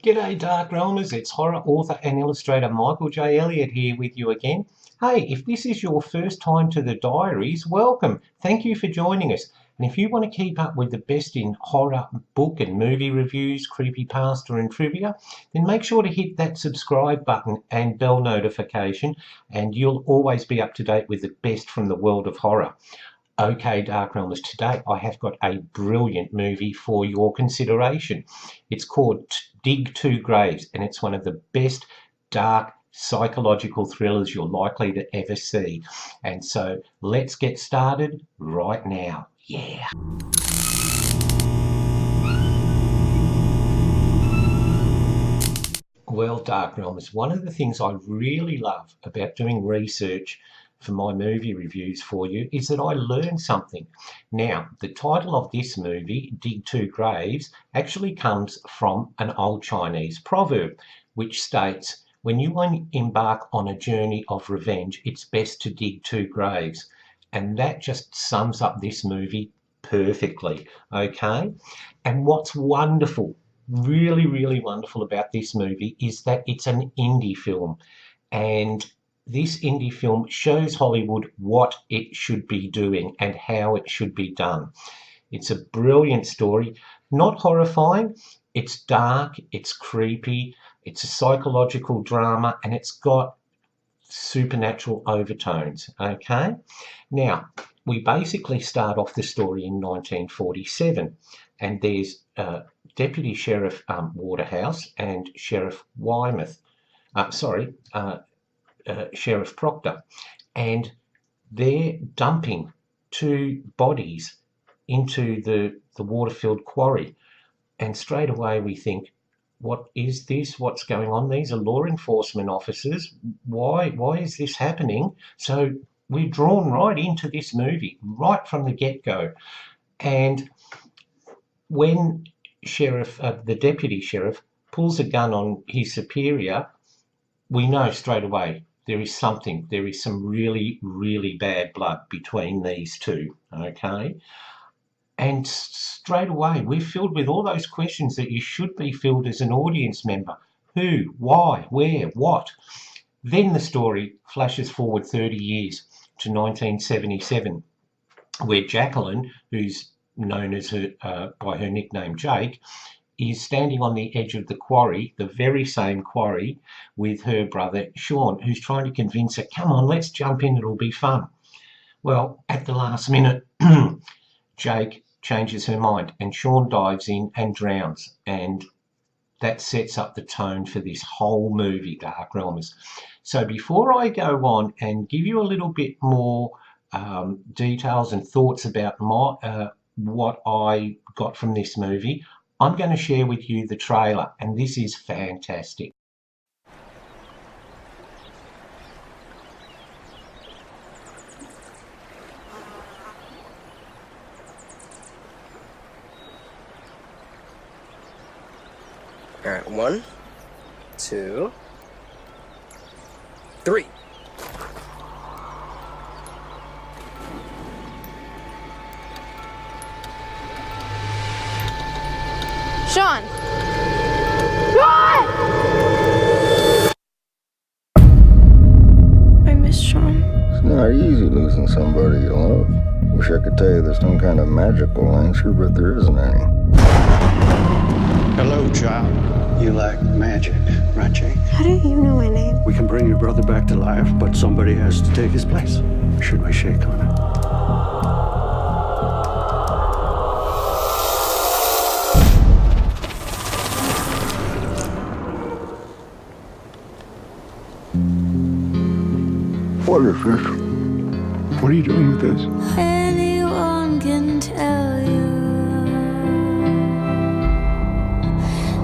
G'day Darkrealmers, it's horror author and illustrator Michael J. Elliott here with you again. Hey, if this is your first time to the diaries, welcome. Thank you for joining us. And if you want to keep up with the best in horror, book and movie reviews, creepypasta and trivia, then make sure to hit that subscribe button and bell notification, and you'll always be up to date with the best from the world of horror. Okay, Darkrealmers, today I have got a brilliant movie for your consideration. It's called Dig Two Graves, and it's one of the best dark psychological thrillers you're likely to ever see. And so let's get started right now. Yeah. Well, Darkrealmers, one of the things I really love about doing research for my movie reviews for you is that I learn something. Now, the title of this movie, Dig Two Graves, actually comes from an old Chinese proverb which states, when you embark on a journey of revenge, it's best to dig two graves. And that just sums up this movie perfectly, okay? And what's wonderful, really, really wonderful about this movie is that it's an indie film, and this indie film shows Hollywood what it should be doing and how it should be done. It's a brilliant story, not horrifying. It's dark, it's creepy, it's a psychological drama, and it's got supernatural overtones, okay? Now, we basically start off the story in 1947, and there's Deputy Sheriff Waterhouse and Sheriff Weymouth, Sheriff Proctor, and they're dumping two bodies into the water-filled quarry. And straight away we think, what is this? What's going on? These are law enforcement officers. Why is this happening? So we're drawn right into this movie, right from the get-go. And when the deputy sheriff pulls a gun on his superior, we know straight away there is some really, really bad blood between these two, okay? And straight away, we're filled with all those questions that you should be filled as an audience member. Who, why, where, what? Then the story flashes forward 30 years to 1977, where Jacqueline, who's known as by her nickname Jake, is standing on the edge of the quarry, the very same quarry, with her brother Sean, who's trying to convince her, come on, let's jump in, it'll be fun. Well, at the last minute, Jake changes her mind and Sean dives in and drowns, and that sets up the tone for this whole movie, Darkrealmers. So before I go on and give you a little bit more details and thoughts about what I got from this movie, I'm going to share with you the trailer, and this is fantastic. All right, 1, 2, 3. Sean! Sean! I miss Sean. It's not easy losing somebody you love. Wish I could tell you there's some kind of magical answer, but there isn't any. Hello, child. You like magic, right, Jake? How do you know my name? We can bring your brother back to life, but somebody has to take his place. Should we shake on it? What is this? What are you doing with this? Anyone can tell you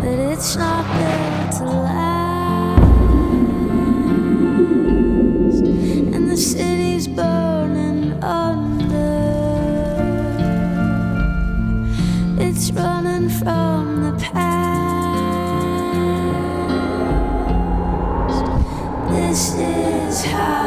that it's not there to last, and the city's burning under. It's running from the past. This is how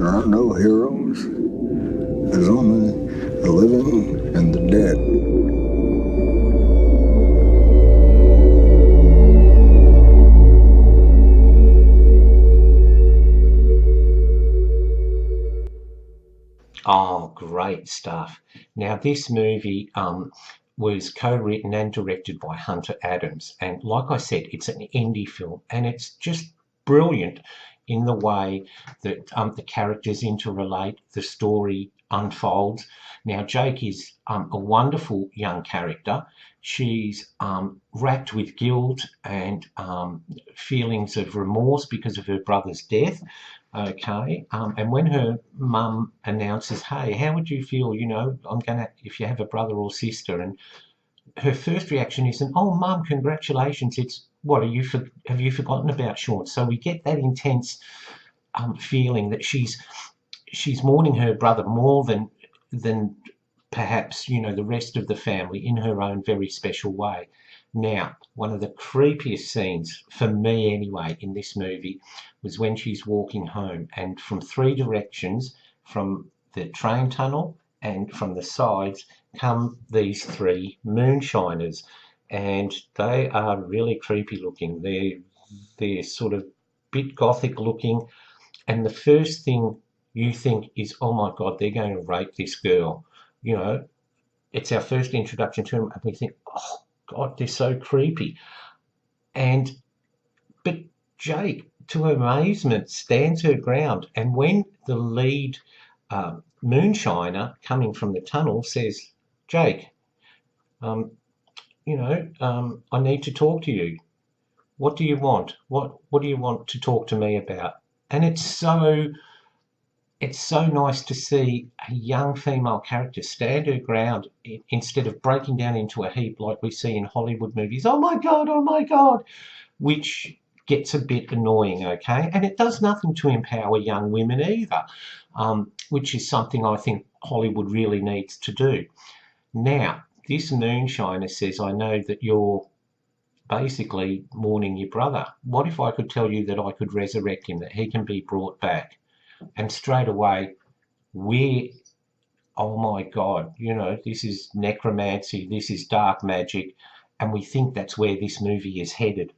There are no heroes. There's only the living and the dead. Oh, great stuff. Now, this movie was co-written and directed by Hunter Adams. And like I said, it's an indie film, and it's just brilliant in the way that the characters interrelate, the story unfolds. Now, Jake is a wonderful young character. She's racked with guilt and feelings of remorse because of her brother's death. Okay, and when her mum announces, "Hey, how would you feel? You know, if you have a brother or sister," and her first reaction isn't, "Oh, mum, congratulations." It's, "What have you forgotten about Sean?" So we get that intense feeling that she's mourning her brother more than perhaps, you know, the rest of the family, in her own very special way. Now, one of the creepiest scenes, for me anyway, in this movie was when she's walking home, and from three directions, from the train tunnel and from the sides, come these three moonshiners, and they are really creepy looking. They're sort of bit gothic looking, and the first thing you think is, "Oh my God, they're going to rape this girl." You know, it's our first introduction to them, and we think, "Oh God, they're so creepy." But Jake, to her amazement, stands her ground, and when the lead moonshiner coming from the tunnel says, "Jake, I need to talk to you. What do you want? What do you want to talk to me about?" And it's so nice to see a young female character stand her ground instead of breaking down into a heap like we see in Hollywood movies. "Oh my God," which gets a bit annoying, okay? And it does nothing to empower young women either, which is something I think Hollywood really needs to do. Now, this moonshiner says, "I know that you're basically mourning your brother. What if I could tell you that I could resurrect him, that he can be brought back?" And straight away, oh my God, you know, this is necromancy, this is dark magic, and we think that's where this movie is headed.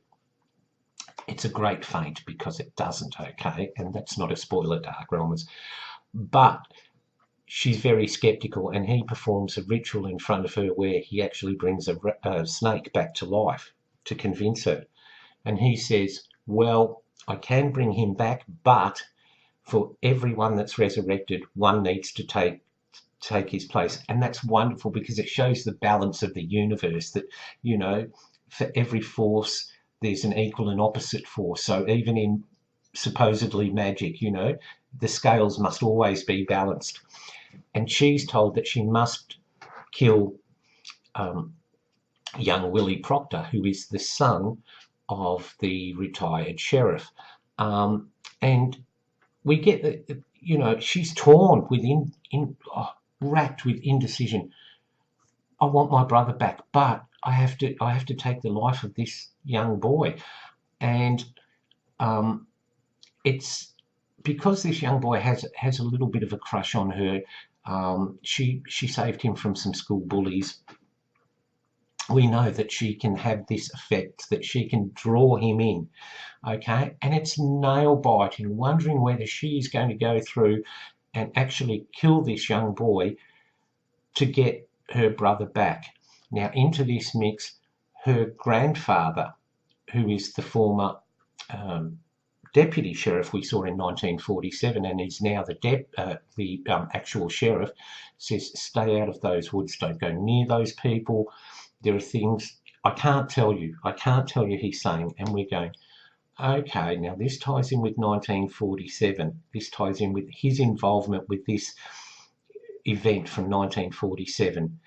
It's a great feint because it doesn't, okay? And that's not a spoiler, Darkrealmers. But she's very skeptical, and he performs a ritual in front of her where he actually brings a snake back to life to convince her. And he says, "Well, I can bring him back, but for everyone that's resurrected, one needs to take his place." And that's wonderful because it shows the balance of the universe, that, you know, for every force there's an equal and opposite force. So even in supposedly magic, you know, the scales must always be balanced. And she's told that she must kill young Willie Proctor, who is the son of the retired sheriff. And we get that, you know, she's torn racked with indecision. "I want my brother back, but I have to take the life of this young boy." And it's because this young boy has a little bit of a crush on her. She saved him from some school bullies. We know that she can have this effect, that she can draw him in, okay? And it's nail-biting, wondering whether she is going to go through and actually kill this young boy to get her brother back. Now, into this mix, her grandfather, who is the former deputy sheriff we saw in 1947 and is now the actual sheriff, says, "Stay out of those woods, don't go near those people. There are things I can't tell you, he's saying." And we're going, okay, now this ties in with 1947. This ties in with his involvement with this event from 1947.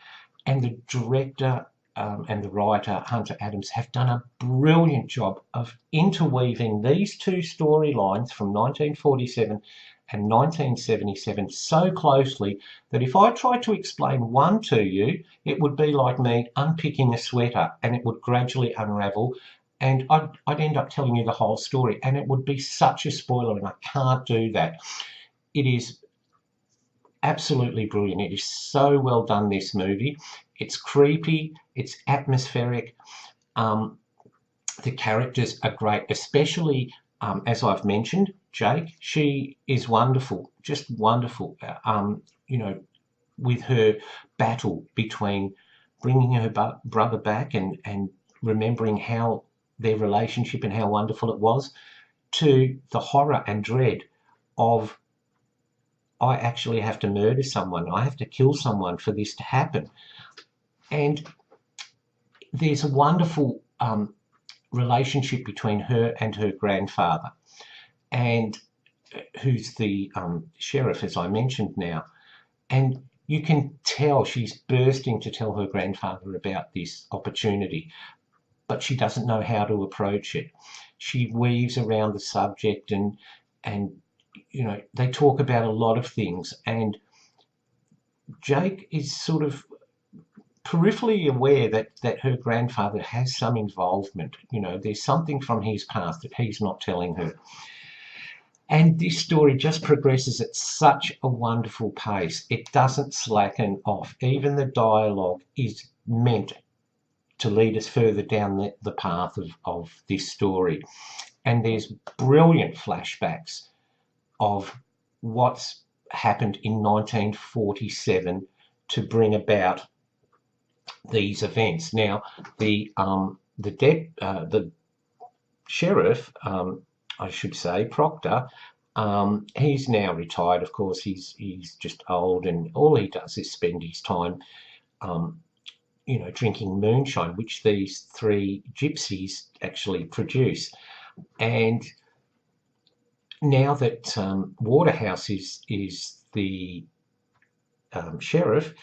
And the director and the writer, Hunter Adams, have done a brilliant job of interweaving these two storylines from 1947 and 1977 so closely that if I tried to explain one to you, it would be like me unpicking a sweater, and it would gradually unravel, and I'd end up telling you the whole story, and it would be such a spoiler, and I can't do that. it is absolutely brilliant. It is so well done, this movie. It's creepy, it's atmospheric. The characters are great, especially, as I've mentioned, Jake. She is wonderful, just wonderful. You know, with her battle between bringing her brother back and remembering how their relationship and how wonderful it was, to the horror and dread of, I actually have to murder someone, I have to kill someone for this to happen. And there's a wonderful relationship between her and her grandfather, and who's the sheriff, as I mentioned now. And you can tell she's bursting to tell her grandfather about this opportunity, but she doesn't know how to approach it. She weaves around the subject, and you know, they talk about a lot of things, and Jake is sort of peripherally aware that her grandfather has some involvement. You know, there's something from his past that he's not telling her. And this story just progresses at such a wonderful pace. It doesn't slacken off. Even the dialogue is meant to lead us further down the path of this story. And there's brilliant flashbacks of what's happened in 1947 to bring about these events. Now, the sheriff, I should say, Proctor, he's now retired. Of course, he's just old, and all he does is spend his time, you know, drinking moonshine, which these three gypsies actually produce. And now that Waterhouse is the sheriff,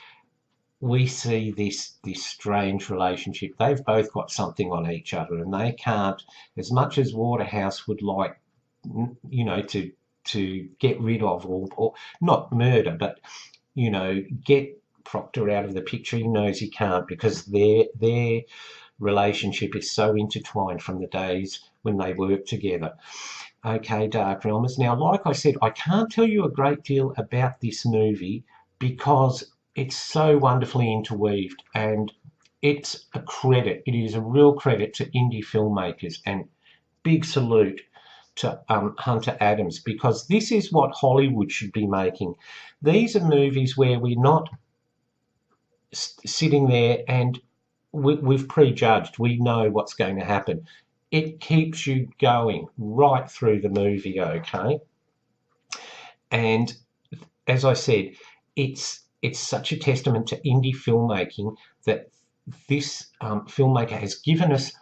we see this strange relationship. They've both got something on each other, and they can't, as much as Waterhouse would like, you know, to get rid of, or not murder, but, you know, get Proctor out of the picture. He knows he can't, because their relationship is so intertwined from the days when they worked together. Okay, Darkrealmers. Now, like I said, I can't tell you a great deal about this movie because it's so wonderfully interweaved, and it's a credit. It is a real credit to indie filmmakers, and big salute to Hunter Adams, because this is what Hollywood should be making. These are movies where we're not sitting there and we've prejudged. We know what's going to happen. It keeps you going right through the movie, okay? And as I said, it's such a testament to indie filmmaking that this filmmaker has given us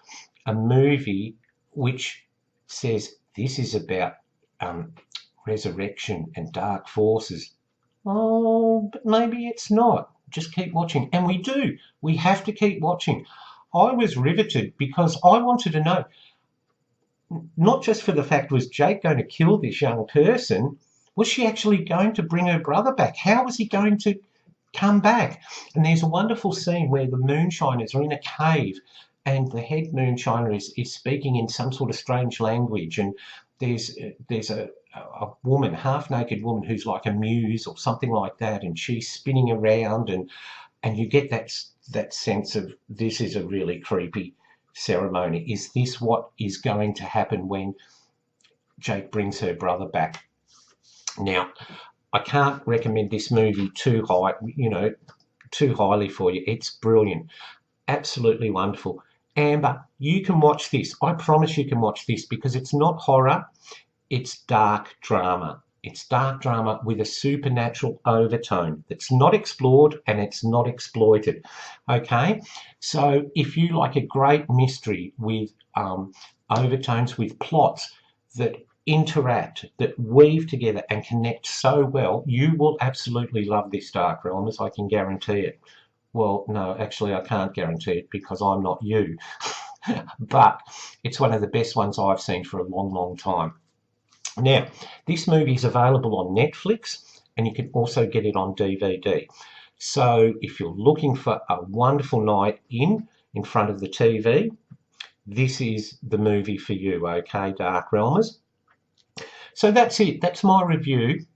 a movie which says this is about resurrection and dark forces. Oh, but maybe it's not. Just keep watching. And we do. We have to keep watching. I was riveted because I wanted to know, not just for the fact, was Jake going to kill this young person? Was she actually going to bring her brother back? How was he going to come back? And there's a wonderful scene where the moonshiners are in a cave, and the head moonshiner is speaking in some sort of strange language, and there's a woman, half-naked woman, who's like a muse or something like that, and she's spinning around, and you get that sense of, this is a really creepy ceremony. Is this what is going to happen when Jake brings her brother back? Now, I can't recommend this movie too highly for you. It's brilliant, absolutely wonderful. Amber, you can watch this. I promise you can watch this, because it's not horror, it's dark drama. It's dark drama with a supernatural overtone that's not explored and it's not exploited. Okay, so if you like a great mystery with overtones, with plots that interact, that weave together and connect so well, you will absolutely love this, Darkrealmers. I can guarantee it. Well, no, actually I can't guarantee it because I'm not you. But it's one of the best ones I've seen for a long, long time. Now, this movie is available on Netflix, and you can also get it on DVD. So if you're looking for a wonderful night in front of the TV, this is the movie for you, okay, Darkrealmers? So that's it. That's my review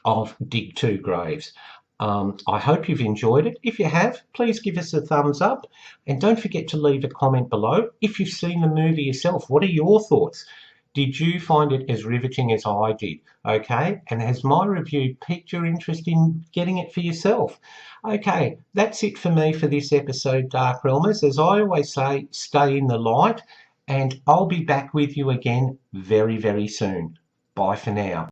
of Dig Two Graves. I hope you've enjoyed it. If you have, please give us a thumbs up, and don't forget to leave a comment below. If you've seen the movie yourself, what are your thoughts? Did you find it as riveting as I did? Okay, and has my review piqued your interest in getting it for yourself? Okay, that's it for me for this episode, Dark Realmers. As I always say, stay in the light, and I'll be back with you again very, very soon. Bye for now.